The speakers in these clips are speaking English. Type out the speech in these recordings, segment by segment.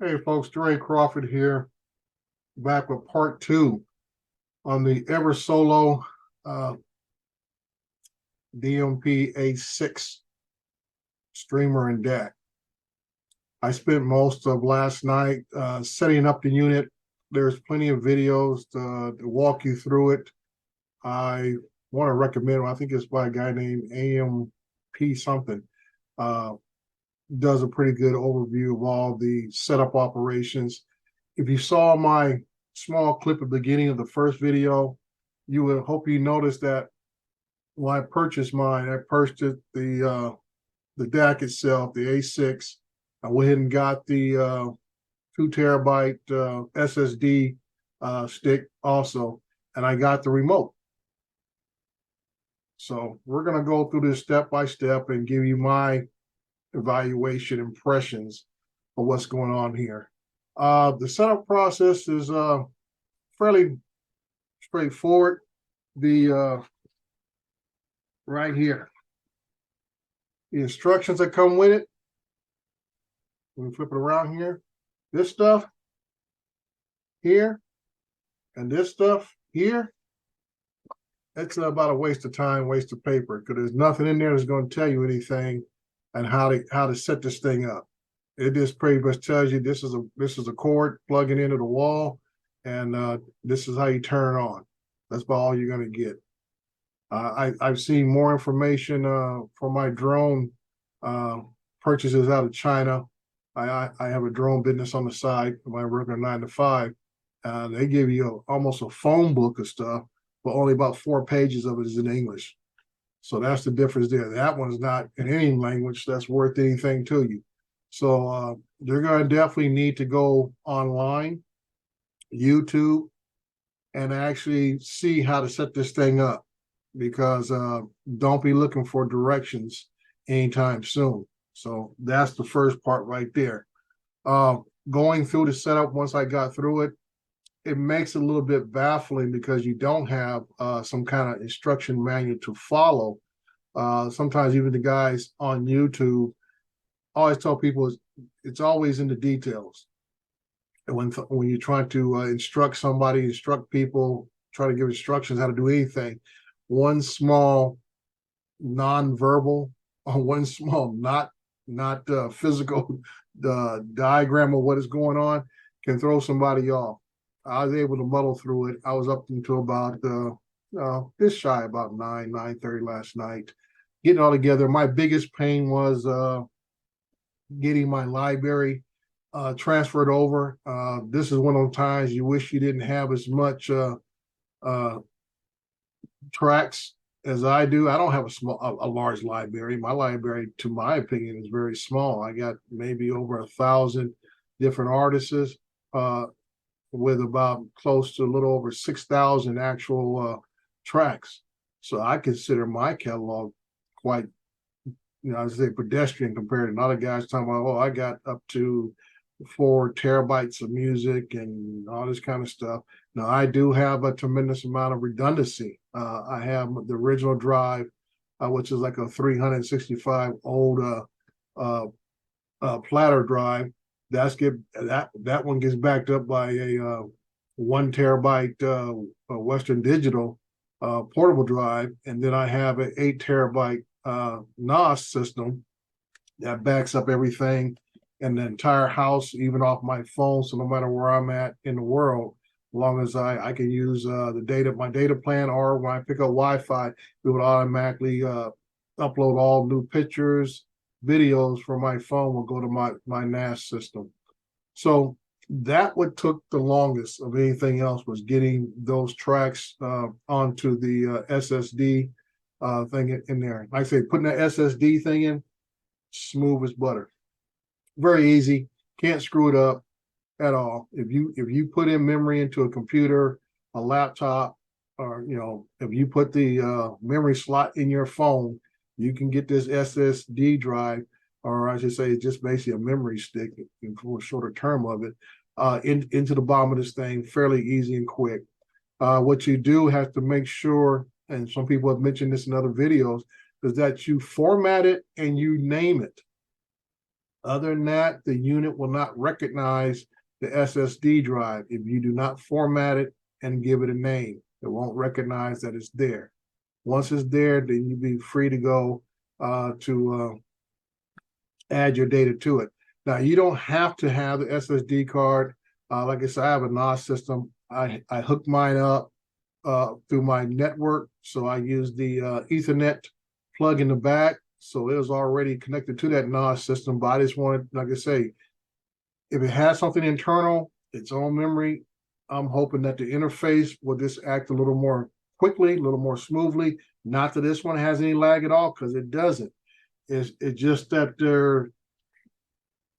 Hey folks, Dre Crawford here, back with part 2 on the EverSolo DMP A6 streamer and DAC. I spent most of last night setting up the unit. There's plenty of videos to walk you through it. I want to recommend, I think it's by a guy named AMP something, does a pretty good overview of all the setup operations. If you saw my small clip at the beginning of the first video, you would hope you noticed that when I purchased mine, I purchased the DAC itself, the A6. I went ahead and got the 2 terabyte SSD stick also, and I got the remote. So we're going to go through this step by step and give you my evaluation impressions of what's going on here. The setup process is fairly straightforward. The right here, the instructions that come with it. Let me flip it around here. This stuff here and this stuff here, it's about a waste of time, waste of paper, because there's nothing in there that's going to tell you anything and how to set this thing up. It just pretty much tells you this is a cord plugging into the wall, and this is how you turn it on. That's about all you're going to get. I've seen more information for my drone purchases out of China. I have a drone business on the side. My working 9 to 5. They give you almost a phone book of stuff, but only about 4 pages of it is in English. So that's the difference there. That one's not in any language that's worth anything to you. So you're going to definitely need to go online, YouTube, and actually see how to set this thing up, because don't be looking for directions anytime soon. So that's the first part right there. Going through the setup, once I got through it, it makes it a little bit baffling because you don't have some kind of instruction manual to follow. Sometimes even the guys on YouTube always tell people it's always in the details. And when you're trying to instruct somebody, instruct people, try to give instructions how to do anything, one small non-verbal or one small not physical diagram of what is going on can throw somebody off. I was able to muddle through it. I was up until about just shy about 9:30 last night, getting all together. My biggest pain was getting my library transferred over. This is one of those times you wish you didn't have as much tracks as I do. I don't have a large library. My library, to my opinion, is very small. I got maybe over 1,000 different artists with about close to a little over 6,000 actual tracks. So I consider my catalog quite, I say pedestrian compared to other guys talking about, oh, I got up to 4 terabytes of music and all this kind of stuff. Now, I do have a tremendous amount of redundancy. I have the original drive, which is like a 365 old platter drive. That one gets backed up by a 1 terabyte Western Digital portable drive, and then I have an 8 terabyte NAS system that backs up everything and the entire house, even off my phone. So no matter where I'm at in the world, as long as I can use my data plan, or when I pick up Wi-Fi, it would automatically upload all new pictures, videos from my phone will go to my NAS system. So that what took the longest of anything else was getting those tracks onto the SSD thing in there. Like I say, putting that SSD thing in, smooth as butter. Very easy. Can't screw it up at all. If you put in memory into a computer, a laptop, or if you put the memory slot in your phone, you can get this SSD drive, or I should say, it's just basically a memory stick for a shorter term of it, into the bottom of this thing fairly easy and quick. What you do have to make sure, and some people have mentioned this in other videos, is that you format it and you name it. Other than that, the unit will not recognize the SSD drive if you do not format it and give it a name. It won't recognize that it's there. Once it's there, then you'll be free to go to add your data to it. Now, you don't have to have the SSD card. Like I said, I have a NOS system. I hook mine up through my network. So I use the Ethernet plug in the back. So it was already connected to that NOS system. But I just wanted, like I say, if it has something internal, its own memory, I'm hoping that the interface will just act a little more quickly, a little more smoothly. Not that this one has any lag at all, because it doesn't. It's just that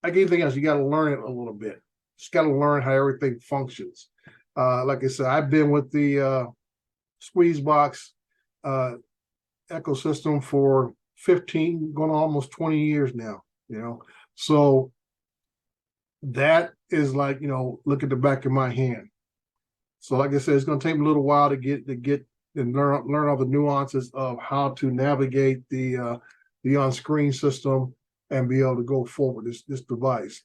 like anything else, you got to learn it a little bit. Just got to learn how everything functions. Like I said, I've been with the Squeezebox ecosystem for 15, going on almost 20 years now, So that is like, look at the back of my hand. So like I said, it's going to take me a little while to get and learn all the nuances of how to navigate the on-screen system and be able to go forward this device.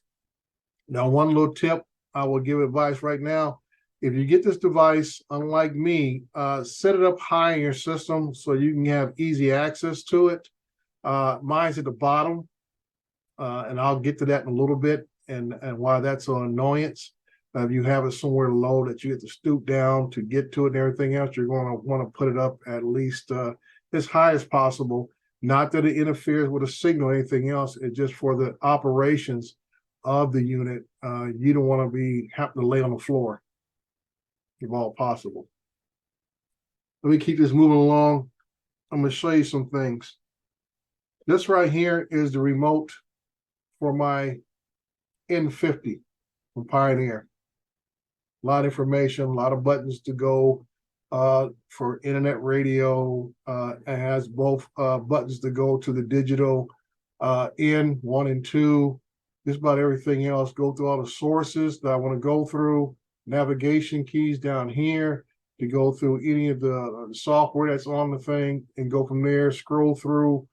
Now, one little tip I will give advice right now. If you get this device, unlike me, set it up high in your system so you can have easy access to it. Mine's at the bottom, and I'll get to that in a little bit and why that's an annoyance. If you have it somewhere low that you have to stoop down to get to it and everything else, you're going to want to put it up at least as high as possible. Not that it interferes with a signal or anything else. It's just for the operations of the unit. You don't want to have to lay on the floor if all possible. Let me keep this moving along. I'm going to show you some things. This right here is the remote for my N50 from Pioneer. A lot of information, a lot of buttons to go for internet radio. It has both buttons to go to the digital in 1 and 2. Just about everything else. Go through all the sources that I want to go through. Navigation keys down here to go through any of the software that's on the thing and go from there. Scroll through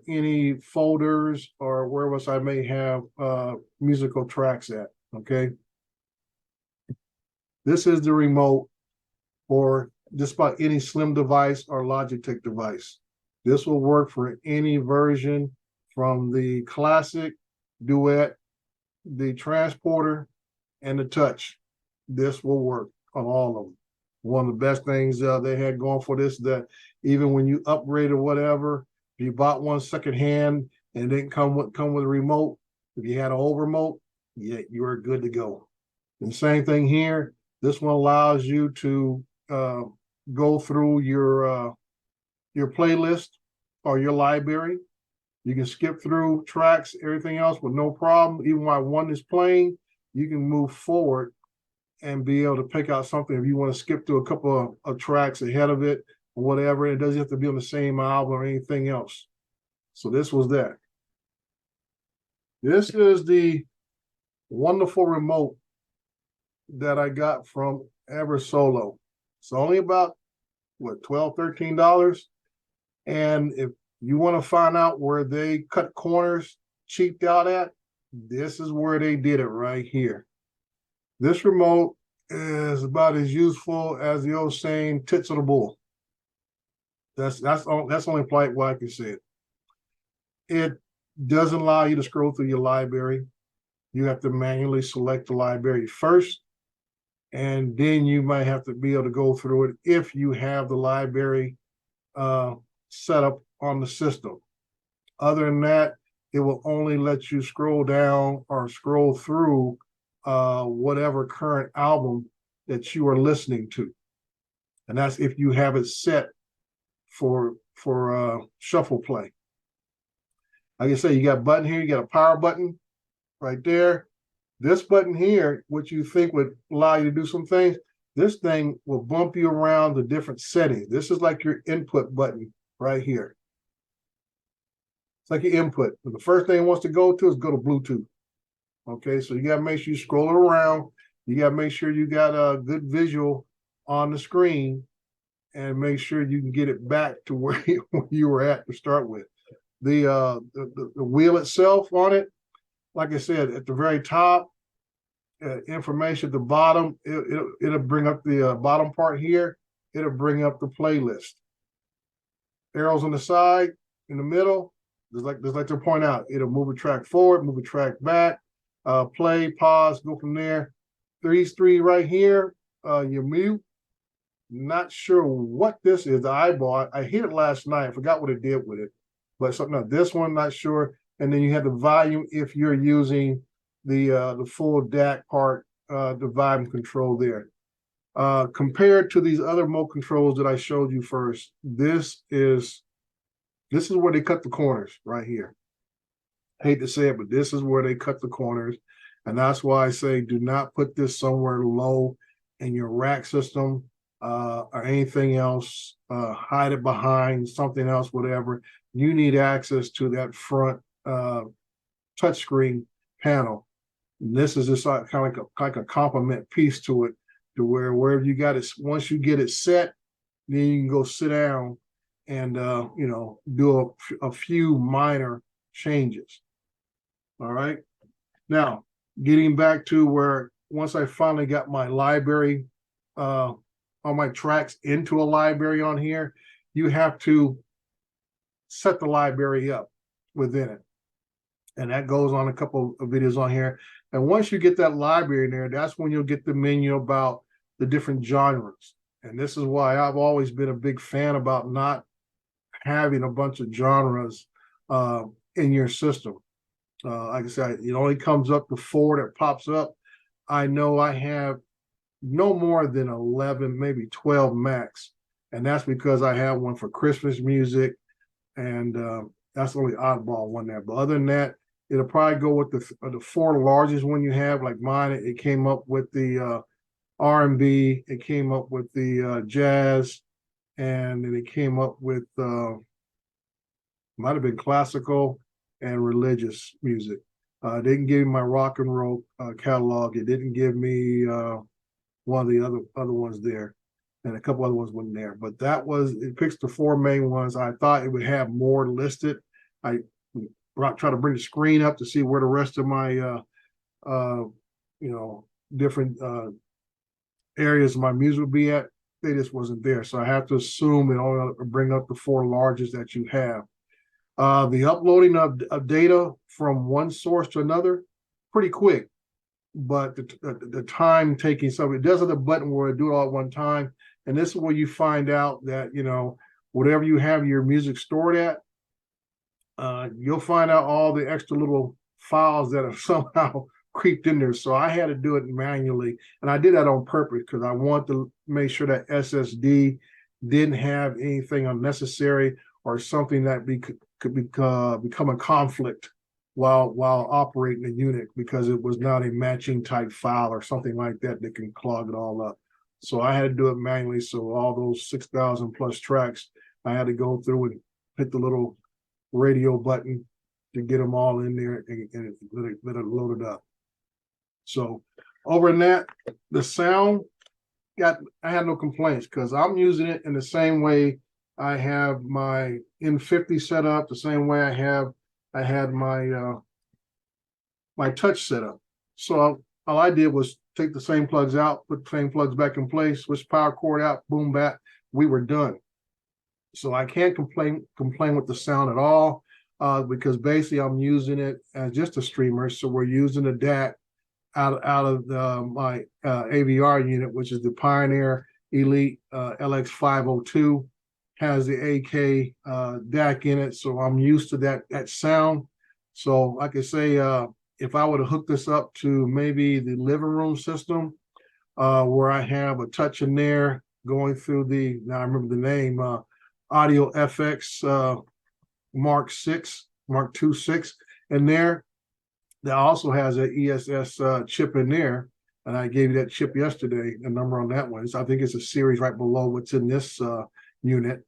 any folders or where else I may have musical tracks at. Okay. This is the remote for just about any Slim device or Logitech device. This will work for any version from the Classic, Duet, the Transporter, and the Touch. This will work on all of them. One of the best things they had going for this is that even when you upgrade or whatever, if you bought one secondhand and it didn't come with a remote, if you had an old remote, yeah, you are good to go. And same thing here. This one allows you to go through your playlist or your library. You can skip through tracks, everything else with no problem. Even while one is playing, you can move forward and be able to pick out something if you want to skip through a couple of tracks ahead of it or whatever. It doesn't have to be on the same album or anything else. So this was that. This is the wonderful remote that I got from EverSolo. It's only about, what, $12, $13? And if you want to find out where they cut corners, cheaped out at, this is where they did it right here. This remote is about as useful as the old saying, tits of the bull. That's only polite way I can say it. It doesn't allow you to scroll through your library. You have to manually select the library first, and then you might have to be able to go through it if you have the library set up on the system. Other than that, it will only let you scroll down or scroll through whatever current album that you are listening to. And that's if you have it set for shuffle play. Like I say, you got a button here, you got a power button right there. This button here, which you think would allow you to do some things, this thing will bump you around the different settings. This is like your input button right here. It's like your input. But the first thing it wants to go to is go to Bluetooth. Okay, so you got to make sure you scroll it around. You got to make sure you got a good visual on the screen and make sure you can get it back to where you were at to start with. The wheel itself on it like I said, at the very top, information at the bottom, it'll bring up the bottom part here. It'll bring up the playlist. Arrows on the side, in the middle, just like to point out, it'll move a track forward, move a track back, play, pause, go from there. These three right here, you mute. Not sure what this is. The eyeball, I hit it last night. I forgot what it did with it, but something else. This one, not sure. And then you have the volume if you're using the full DAC part, the volume control there. Compared to these other remote controls that I showed you first, this is where they cut the corners right here. I hate to say it, but this is where they cut the corners. And that's why I say do not put this somewhere low in your rack system or anything else. Hide it behind something else, whatever. You need access to that front touchscreen panel. And this is just kind of like a complement piece to it, to where wherever you got it, once you get it set, then you can go sit down and do a few minor changes. All right. Now, getting back to where once I finally got my library, all my tracks into a library on here, you have to set the library up within it. And that goes on a couple of videos on here. And once you get that library in there, that's when you'll get the menu about the different genres. And this is why I've always been a big fan about not having a bunch of genres in your system. Like I said, it only comes up to 4 that pops up. I know I have no more than 11, maybe 12 max. And that's because I have one for Christmas music. And that's the only oddball one there. But other than that, it'll probably go with the 4 largest one you have. Like mine, it came up with the R&B, it came up with the jazz, and then it came up with might have been classical and religious music. It didn't give me my rock and roll catalog. It didn't give me one of the other ones there, and a couple other ones wasn't there. But it picks the 4 main ones. I thought it would have more listed. I try to bring the screen up to see where the rest of my different areas of my music would be at. They just wasn't there. So I have to assume it only bring up the 4 largest that you have. The uploading of data from one source to another, pretty quick. But the time taking, so it does have a button where it do it all at one time. And this is where you find out that, whatever you have your music stored at, you'll find out all the extra little files that have somehow creeped in there. So I had to do it manually. And I did that on purpose because I want to make sure that SSD didn't have anything unnecessary or something that could become a conflict while operating the unit, because it was not a matching type file or something like that can clog it all up. So I had to do it manually. So all those 6,000 plus tracks, I had to go through and hit the little radio button to get them all in there and let it load it up. So over in that, the sound, I had no complaints because I'm using it in the same way I have my N50 set up, the same way I had my my touch set up. So all I did was take the same plugs out, put the same plugs back in place, switch power cord out, boom, back, we were done. So I can't complain with the sound at all because basically I'm using it as just a streamer. So we're using the DAC out of my AVR unit, which is the Pioneer Elite LX502, has the AK DAC in it. So I'm used to that sound. So like I say, if I would have hooked this up to maybe the living room system, where I have a touch in there going through now I remember the name, Audio FX Mark 2.6 in there. That also has an ESS chip in there. And I gave you that chip yesterday, the number on that one. So I think it's a series right below what's in this unit.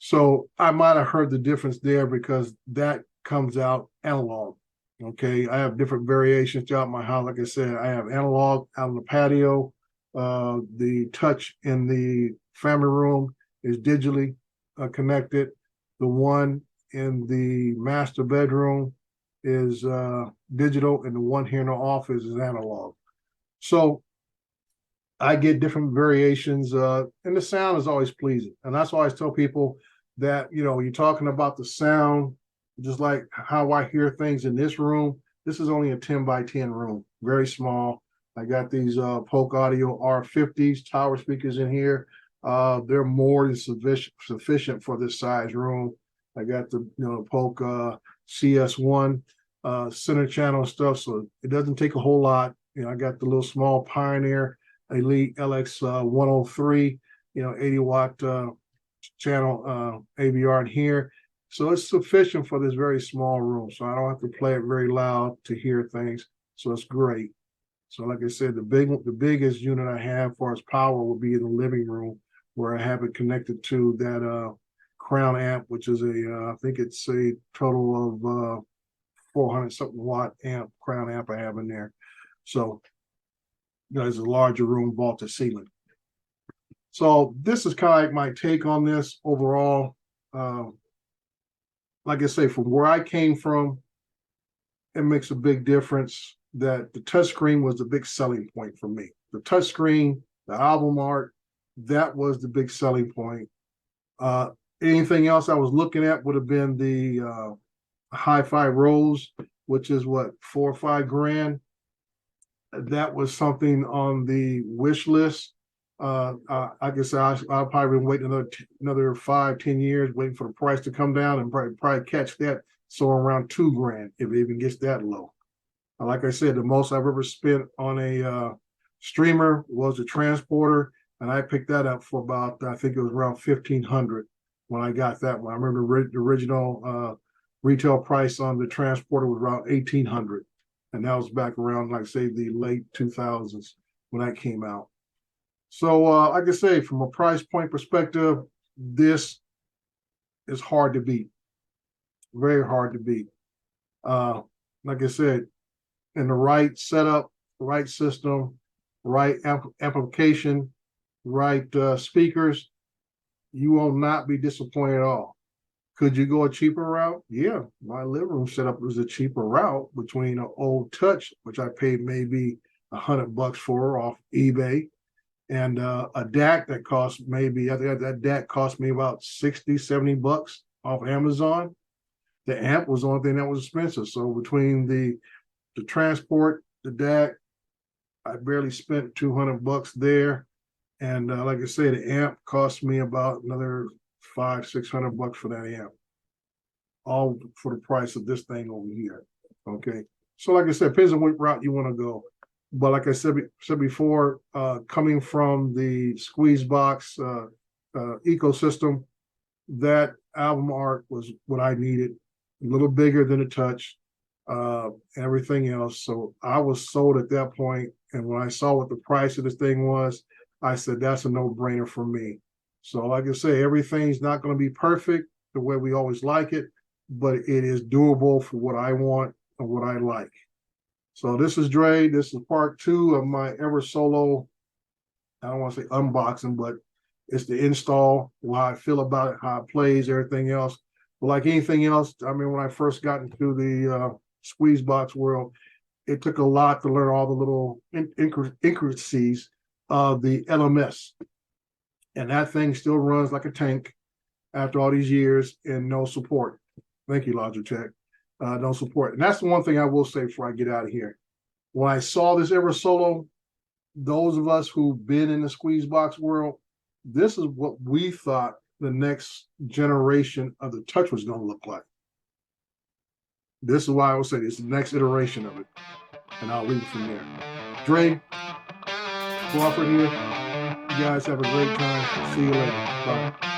So I might have heard the difference there because that comes out analog. Okay, I have different variations throughout my house. Like I said, I have analog out on the patio. The touch in the family room is digitally connected. The one in the master bedroom is digital, and the one here in the office is analog. So I get different variations, and the sound is always pleasing. And that's why I always tell people that, you're talking about the sound, just like how I hear things in this room. This is only a 10 by 10 room, very small. I got these Polk Audio R50s tower speakers in here. They're more than sufficient for this size room. I got the Polk CS1 center channel stuff, so it doesn't take a whole lot. I got the little small Pioneer Elite LX 103, 80 watt channel AVR in here. So it's sufficient for this very small room. So I don't have to play it very loud to hear things. So it's great. So like I said, the biggest unit I have as far as power will be in the living room, where I have it connected to that Crown amp, which is I think it's a total of 400 something watt amp, Crown amp I have in there. So there's a larger room, vaulted ceiling. So this is kind of like my take on this overall. Like I say, from where I came from, it makes a big difference that the touchscreen was the big selling point for me. The touchscreen, the album art, that was the big selling point. Anything else I was looking at would have been the Hi-Fi Rose, which is what, $4 or $5 grand. That was something on the wish list. I guess I'll probably wait another 5-10 years, waiting for the price to come down, and probably catch that somewhere around $2 grand if it even gets that low. Like I said, the most I've ever spent on a streamer was a transporter, and I picked that up for about, I think it was around $1,500 when I got that one. I remember the original retail price on the transporter was around $1,800, and that was back around, like say, the late 2000s when that came out. So like I say, from a price point perspective, this is hard to beat, very hard to beat. Like I said, in the right setup, right system, right amplification, right speakers, you will not be disappointed at all. Could you go a cheaper route? Yeah, my living room setup was a cheaper route between an old Touch, which I paid maybe $100 for off eBay, and a DAC that cost maybe, I think that DAC cost me about $60-70 off Amazon. The amp was the only thing that was expensive. So between the transport, the DAC, I barely spent $200 there. And like I say, the amp cost me about another $500-600 for that amp, all for the price of this thing over here. Okay. So like I said, depends on what route you want to go. But like I said before, coming from the Squeeze Box ecosystem, that album art was what I needed. A little bigger than a Touch, everything else. So I was sold at that point. And when I saw what the price of this thing was, I said, that's a no-brainer for me. So like I say, everything's not going to be perfect the way we always like it, but it is doable for what I want and what I like. So this is Dre. This is part 2 of my EverSolo, I don't want to say unboxing, but it's the install, how I feel about it, how it plays, everything else. But like anything else, I mean, when I first got into the Squeeze Box world, it took a lot to learn all the little intricacies of the LMS. And that thing still runs like a tank after all these years and no support. Thank you, Logitech. No support. And that's the one thing I will say before I get out of here. When I saw this EverSolo, those of us who've been in the Squeeze Box world, this is what we thought the next generation of the Touch was going to look like. This is why I would say it's the next iteration of it. And I'll leave it from there. Dre, Crawford here. You guys have a great time. See you later. Bye.